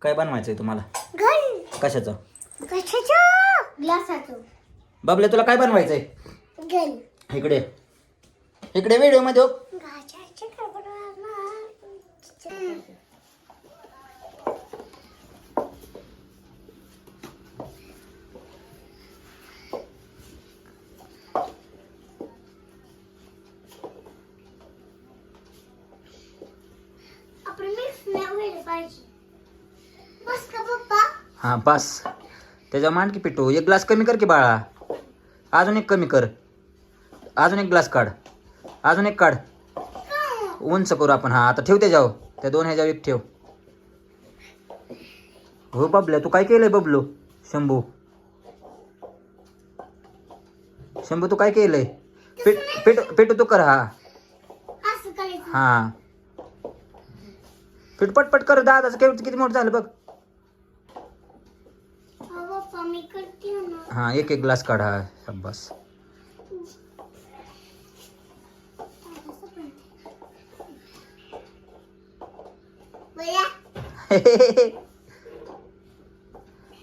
काय बनवायचंय तुम्हाला? घन कशाचं? कशाचं ग्लासाचं. बबले तुला काय बनवायचंय? घन इकडे इकडे व्हिडिओ मध्ये हो. गाजराचे काय बनवणार? आपण मिक्स नाही व्हायला पाहिजे. बस का पप्पा? हा बस. त्याच्या मांडकी पिटू. एक ग्लास कमी कर की बाळा. अजून एक कमी कर. अजून एक ग्लास काढ. अजून एक काढ. उंच करू आपण. हा आता ठेव त्याच्यावर. त्या दोन ह्याच्यावर एक ठेव. हो बबल्या तू काय केलंय बबलू? शंभू शंभू तू काय केलंय? पेटू तू कर. हा असं करायचं. हा पीठ पटपट कर. दादाचं किती मोठं झालं बघ. पप्पा मी करते ना. हा एक एक ग्लास काढ. हा शाबास.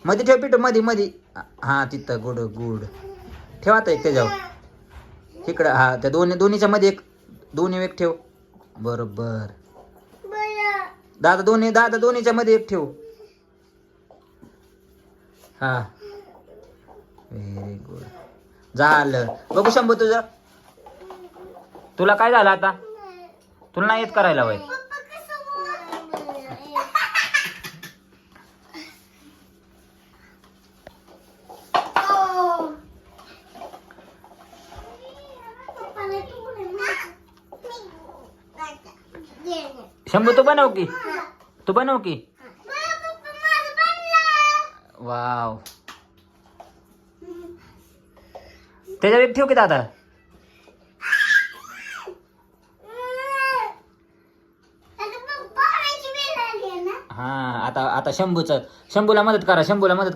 मध्ये ठेव पिठू. मध्ये हा तिथं गुड गुड. ठेव आता एक त्याच्यावर. इकडं हा त्या दोन्हीच्या मध्ये एक. दोन्ही एक ठेव. बरोबर. दादा दोन्हीच्या मध्ये एक ठेव. हा व्हेरी गुड. झालं बघू शंभू तुझं. तुला काय झालं आता? तुला नाही येत करायला वय? शंभू तू बनव की. तू बनव की. वाव. त्याच्यावर एक ठेव की दादा. हा आता शंभूला मदत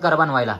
करा बनवायला.